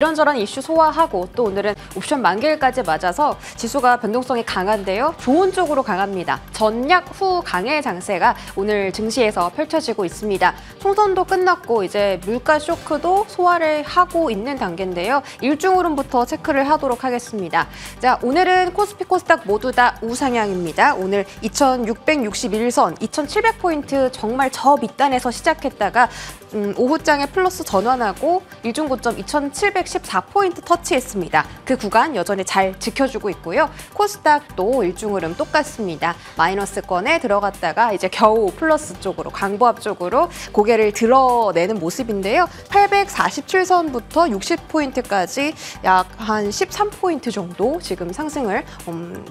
이런저런 이슈 소화하고 또 오늘은 옵션 만기일까지 맞아서 지수가 변동성이 강한데요. 좋은 쪽으로 강합니다. 전약 후 강의 장세가 오늘 증시에서 펼쳐지고 있습니다. 총선도 끝났고 이제 물가 쇼크도 소화를 하고 있는 단계인데요. 일중 흐름부터 체크를 하도록 하겠습니다. 자, 오늘은 코스피 코스닥 모두 다 우상향입니다. 오늘 2661선, 2700포인트 정말 저 밑단에서 시작했다가 오후장에 플러스 전환하고 일중 고점 2714포인트 터치했습니다. 그 구간 여전히 잘 지켜주고 있고요. 코스닥도 일중 흐름 똑같습니다. 마이너스권에 들어갔다가 이제 겨우 플러스 쪽으로 강보합 쪽으로 고개를 드러내는 모습인데요. 847선부터 60포인트까지 약 한 13포인트 정도 지금 상승을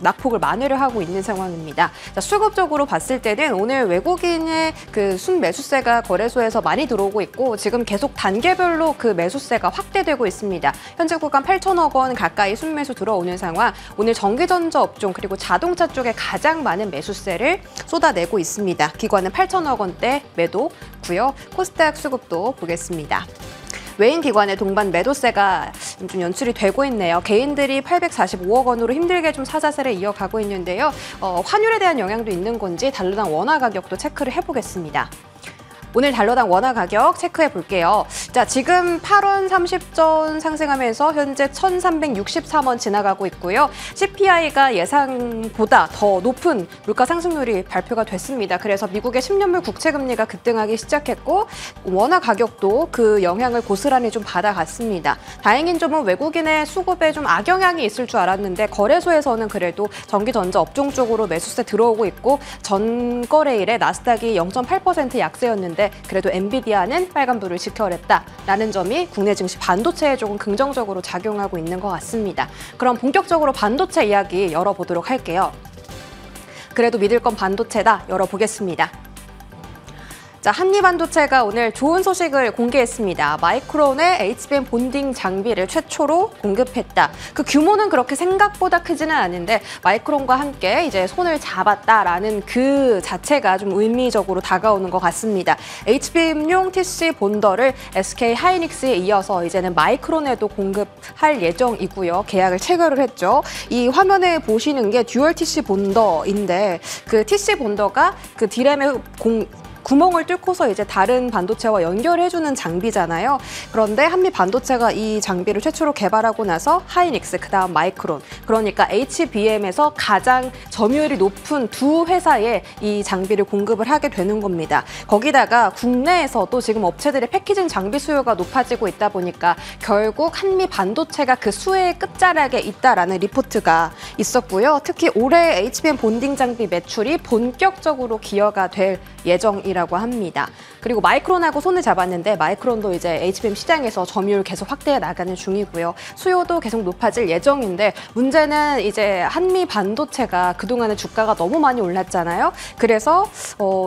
낙폭을 만회를 하고 있는 상황입니다. 자, 수급적으로 봤을 때는 오늘 외국인의 그 순매수세가 거래소에서 많이 들어오고 있고 지금 계속 단계별로 그 매수세가 확대되고 있습니다. 현재 구간 8천억 원 가까이 순매수 들어오는 상황. 오늘 전기전자 업종 그리고 자동차 쪽에 가장 많은 매수세를 쏟아내고 있습니다. 기관은 8천억 원대 매도고요. 코스닥 수급도 보겠습니다. 외인 기관의 동반 매도세가 좀 연출이 되고 있네요. 개인들이 845억 원으로 힘들게 좀 사자세를 이어가고 있는데요. 환율에 대한 영향도 있는 건지 달러당 원화 가격도 체크를 해보겠습니다. 오늘 달러당 원화 가격 체크해 볼게요. 자, 지금 8원 30전 상승하면서 현재 1363원 지나가고 있고요. CPI가 예상보다 더 높은 물가 상승률이 발표가 됐습니다. 그래서 미국의 10년물 국채금리가 급등하기 시작했고 원화 가격도 그 영향을 고스란히 좀 받아갔습니다. 다행인 점은 외국인의 수급에 좀 악영향이 있을 줄 알았는데 거래소에서는 그래도 전기전자 업종 쪽으로 매수세 들어오고 있고 전거래일에 나스닥이 0.8% 약세였는데 그래도 엔비디아는 빨간불을 지켜냈다라는 점이 국내 증시 반도체에 조금 긍정적으로 작용하고 있는 것 같습니다. 그럼 본격적으로 반도체 이야기 열어보도록 할게요. 그래도 믿을 건 반도체다 열어보겠습니다. 자, 한미반도체가 오늘 좋은 소식을 공개했습니다. 마이크론의 HBM 본딩 장비를 최초로 공급했다. 그 규모는 그렇게 생각보다 크지는 않은데 마이크론과 함께 이제 손을 잡았다라는 그 자체가 좀 의미적으로 다가오는 것 같습니다. HBM용 TC 본더를 SK 하이닉스에 이어서 이제는 마이크론에도 공급할 예정이고요. 계약을 체결을 했죠. 이 화면에 보시는 게 듀얼 TC 본더인데 그 TC 본더가 그 디램의 구멍을 뚫고서 이제 다른 반도체와 연결해주는 장비잖아요. 그런데 한미 반도체가 이 장비를 최초로 개발하고 나서 하이닉스, 그다음 마이크론, 그러니까 HBM에서 가장 점유율이 높은 두 회사에 이 장비를 공급을 하게 되는 겁니다. 거기다가 국내에서도 지금 업체들의 패키징 장비 수요가 높아지고 있다 보니까 결국 한미 반도체가 그 수혜의 끝자락에 있다라는 리포트가 있었고요. 특히 올해 HBM 본딩 장비 매출이 본격적으로 기여가 될 예정이라고 합니다. 그리고 마이크론하고 손을 잡았는데 마이크론도 이제 HBM 시장에서 점유율 계속 확대해 나가는 중이고요. 수요도 계속 높아질 예정인데 문제는 이제 한미 반도체가 그동안에 주가가 너무 많이 올랐잖아요. 그래서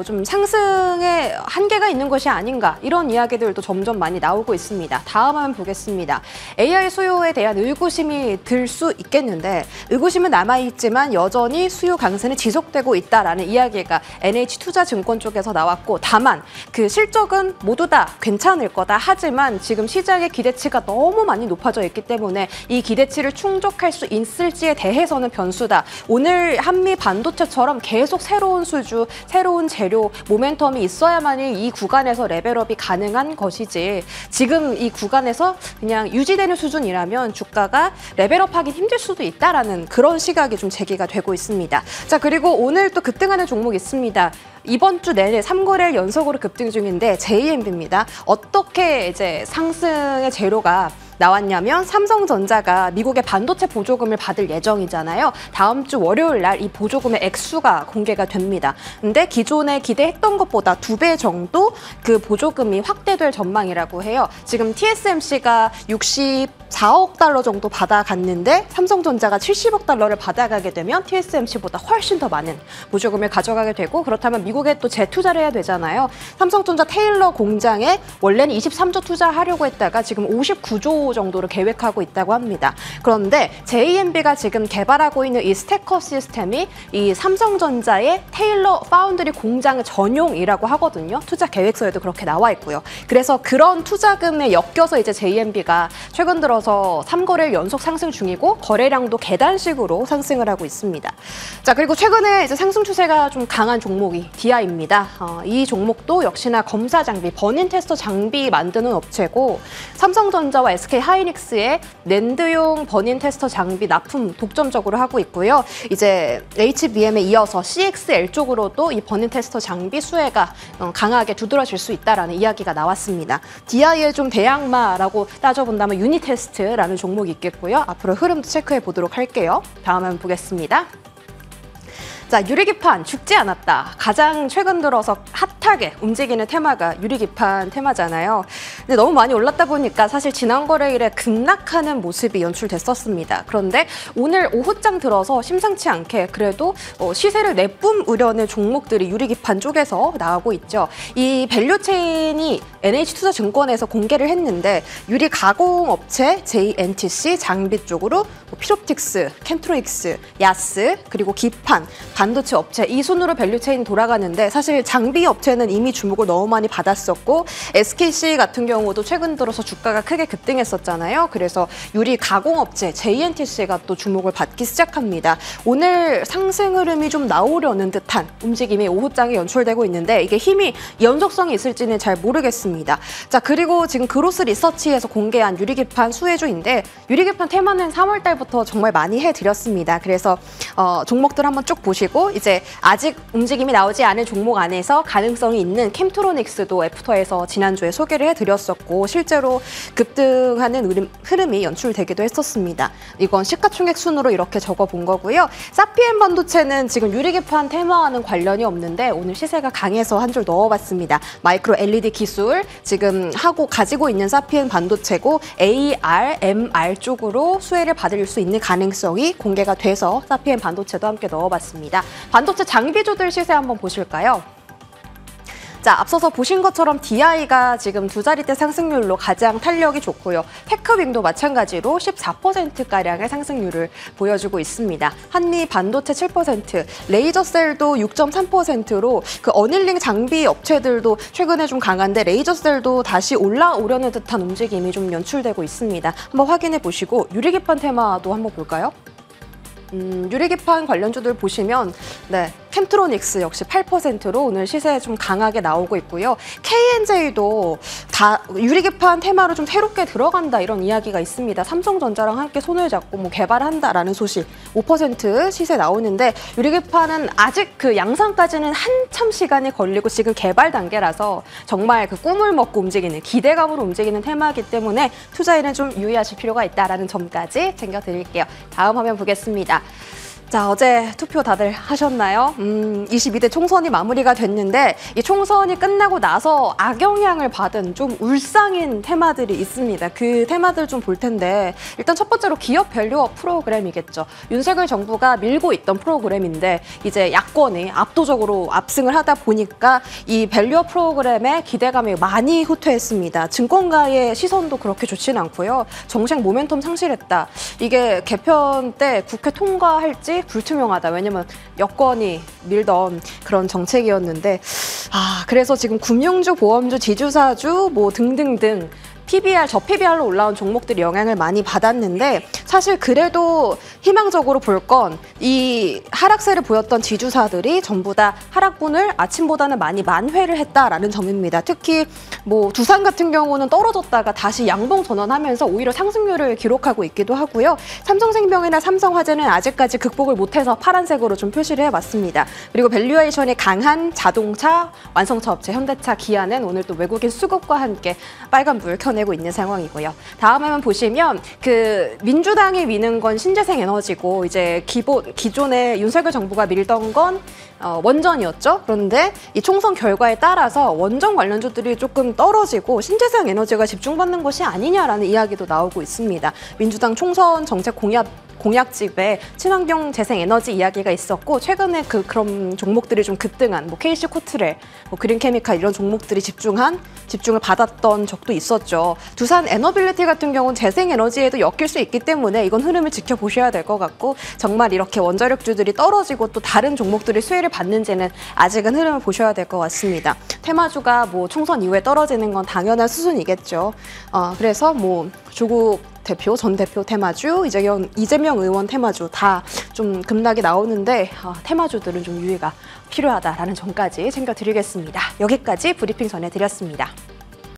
좀 상승에 한계가 있는 것이 아닌가 이런 이야기들도 점점 많이 나오고 있습니다. 다음 화면 보겠습니다. AI 수요에 대한 의구심이 들 수 있겠는데 의구심은 남아있지만 여전히 수요 강세는 지속되고 있다라는 이야기가 NH투자증권 쪽에서 나왔고 다만 그 실적은 모두 다 괜찮을 거다. 하지만 지금 시장의 기대치가 너무 많이 높아져 있기 때문에 이 기대치를 충족할 수 있을지에 대해서는 변수다. 오늘 한미 반도체처럼 계속 새로운 수주, 새로운 재료, 모멘텀이 있어야만이 이 구간에서 레벨업이 가능한 것이지 지금 이 구간에서 그냥 유지되는 수준이라면 주가가 레벨업하기 힘들 수도 있다라는 그런 시각이 좀 제기가 되고 있습니다. 자, 그리고 오늘 또 급등하는 종목 있습니다. 이번 주 내내 3거래일 연속으로 급등 중인데 JMB입니다. 어떻게 이제 상승의 재료가 나왔냐면 삼성전자가 미국의 반도체 보조금을 받을 예정이잖아요. 다음 주 월요일 날 이 보조금의 액수가 공개가 됩니다. 근데 기존에 기대했던 것보다 2배 정도 그 보조금이 확대될 전망이라고 해요. 지금 TSMC가 64억 달러 정도 받아갔는데 삼성전자가 70억 달러를 받아가게 되면 TSMC보다 훨씬 더 많은 보조금을 가져가게 되고 그렇다면 미국에 또 재투자를 해야 되잖아요. 삼성전자 테일러 공장에 원래는 23조 투자하려고 했다가 지금 59조 2조 정도로 계획하고 있다고 합니다. 그런데 JMB가 지금 개발하고 있는 이 스태커 시스템이 이 삼성전자의 테일러 파운드리 공장 전용이라고 하거든요. 투자 계획서에도 그렇게 나와 있고요. 그래서 그런 투자금에 엮여서 이제 JMB가 최근 들어서 3거래일 연속 상승 중이고 거래량도 계단식으로 상승을 하고 있습니다. 자, 그리고 최근에 이제 상승 추세가 좀 강한 종목이 디아입니다. 이 종목도 역시나 검사 장비, 버닝 테스터 장비 만드는 업체고 삼성전자와 SK 하이닉스의 낸드용 버닝 테스터 장비 납품 독점적으로 하고 있고요. 이제 HBM에 이어서 CXL 쪽으로도 이 버닝 테스터 장비 수혜가 강하게 두드러질 수 있다라는 이야기가 나왔습니다. 디아의 좀 대항마라고 따져본다면 유니테스트라는 종목이 있겠고요. 앞으로 흐름도 체크해 보도록 할게요. 다음 한번 보겠습니다. 자, 유리기판 죽지 않았다. 가장 최근 들어서 핫하게 움직이는 테마가 유리기판 테마잖아요. 근데 너무 많이 올랐다 보니까 사실 지난 거래일에 급락하는 모습이 연출됐었습니다. 그런데 오늘 오후장 들어서 심상치 않게 그래도 시세를 내뿜으려는 종목들이 유리기판 쪽에서 나오고 있죠. 이 밸류체인이 NH투자증권에서 공개를 했는데 유리 가공업체 JNTC 장비 쪽으로 피롭틱스, 켄트로닉스, 야스, 그리고 기판, 반도체 업체 이 순으로 밸류체인이 돌아가는데 사실 장비 업체는 이미 주목을 너무 많이 받았었고 SKC 같은 경우도 최근 들어서 주가가 크게 급등했었잖아요. 그래서 유리 가공업체 JNTC가 또 주목을 받기 시작합니다. 오늘 상승 흐름이 좀 나오려는 듯한 움직임이 오후장에 연출되고 있는데 이게 힘이 연속성이 있을지는 잘 모르겠습니다. 자, 그리고 지금 그로스 리서치에서 공개한 유리기판 수혜주인데 유리기판 테마는 3월 달부터 정말 많이 해드렸습니다. 그래서 종목들 한번 쭉 보시고 이제 아직 움직임이 나오지 않은 종목 안에서 가능성이 있는 캠트로닉스도 애프터에서 지난주에 소개를 해드렸었고 실제로 급등하는 흐름이 연출되기도 했었습니다. 이건 시가총액 순으로 이렇게 적어본 거고요. 사피엔 반도체는 지금 유리기판 테마와는 관련이 없는데 오늘 시세가 강해서 한 줄 넣어봤습니다. 마이크로 LED 기술 지금 가지고 있는 사피엔 반도체고 AR, MR 쪽으로 수혜를 받을 수 있는 가능성이 공개가 돼서 사피엔 반도체도 함께 넣어봤습니다. 반도체 장비주들 시세 한번 보실까요? 자, 앞서서 보신 것처럼 DI가 지금 두 자릿대 상승률로 가장 탄력이 좋고요. 테크윙도 마찬가지로 14%가량의 상승률을 보여주고 있습니다. 한미 반도체 7%, 레이저셀도 6.3%로 그 어닐링 장비 업체들도 최근에 좀 강한데 레이저셀도 다시 올라오려는 듯한 움직임이 좀 연출되고 있습니다. 한번 확인해 보시고 유리기판 테마도 한번 볼까요? 유리기판 관련주들 보시면 캠트로닉스 역시 8%로 오늘 시세 좀 강하게 나오고 있고요. KNJ도 다 유리기판 테마로 좀 새롭게 들어간다 이런 이야기가 있습니다. 삼성전자랑 함께 손을 잡고 개발한다라는 소식 5% 시세 나오는데 유리기판은 아직 그 양산까지는 한참 시간이 걸리고 지금 개발 단계라서 정말 그 꿈을 먹고 움직이는 기대감으로 움직이는 테마이기 때문에 투자에는 좀 유의하실 필요가 있다라는 점까지 챙겨드릴게요. 다음 화면 보겠습니다. 자, 어제 투표 다들 하셨나요? 22대 총선이 마무리가 됐는데 이 총선이 끝나고 나서 악영향을 받은 좀 울상인 테마들이 있습니다. 그 테마들 좀 볼 텐데 일단 첫 번째로 기업 밸류업 프로그램이겠죠. 윤석열 정부가 밀고 있던 프로그램인데 이제 야권이 압도적으로 압승을 하다 보니까 이 밸류업 프로그램에 기대감이 많이 후퇴했습니다. 증권가의 시선도 그렇게 좋지는 않고요. 정책 모멘텀 상실했다. 이게 개편 때 국회 통과할지 불투명하다. 왜냐면 여권이 밀던 그런 정책이었는데 그래서 지금 금융주, 보험주, 지주사주 등등등 PBR, 저PBR로 올라온 종목들이 영향을 많이 받았는데 사실 그래도 희망적으로 볼 건 이 하락세를 보였던 지주사들이 전부 다 하락분을 아침보다는 많이 만회를 했다라는 점입니다. 특히 두산 같은 경우는 떨어졌다가 다시 양봉 전환하면서 오히려 상승률을 기록하고 있기도 하고요. 삼성생명이나 삼성화재는 아직까지 극복을 못해서 파란색으로 좀 표시를 해봤습니다. 그리고 밸류에이션이 강한 자동차, 완성차 업체, 현대차, 기아는 오늘 또 외국인 수급과 함께 빨간불 켜내고 있는 상황이고요. 다음 화면 보시면 그 민주당이 미는 건 신재생 에너지고 이제 기존에 윤석열 정부가 밀던 건 원전이었죠. 그런데 이 총선 결과에 따라서 원전 관련주들이 조금 떨어지고 신재생 에너지가 집중받는 것이 아니냐라는 이야기도 나오고 있습니다. 민주당 총선 정책 공약 공약집에 친환경 재생 에너지 이야기가 있었고, 최근에 그런 종목들이 좀 급등한 뭐 KC 코트레, 뭐 그린케미칼 이런 종목들이 집중을 받았던 적도 있었죠. 두산 에너빌리티 같은 경우는 재생 에너지에도 엮일 수 있기 때문에 이건 흐름을 지켜보셔야 될 것 같고, 정말 이렇게 원자력주들이 떨어지고 또 다른 종목들이 수혜를 받는지는 아직은 흐름을 보셔야 될 것 같습니다. 테마주가 뭐 총선 이후에 떨어지는 건 당연한 수순이겠죠. 그래서 뭐 조국 대표, 전 대표 테마주, 이재명 의원 테마주 다 좀 급락이 나오는데 테마주들은 좀 유의가 필요하다라는 점까지 챙겨드리겠습니다. 여기까지 브리핑 전해드렸습니다.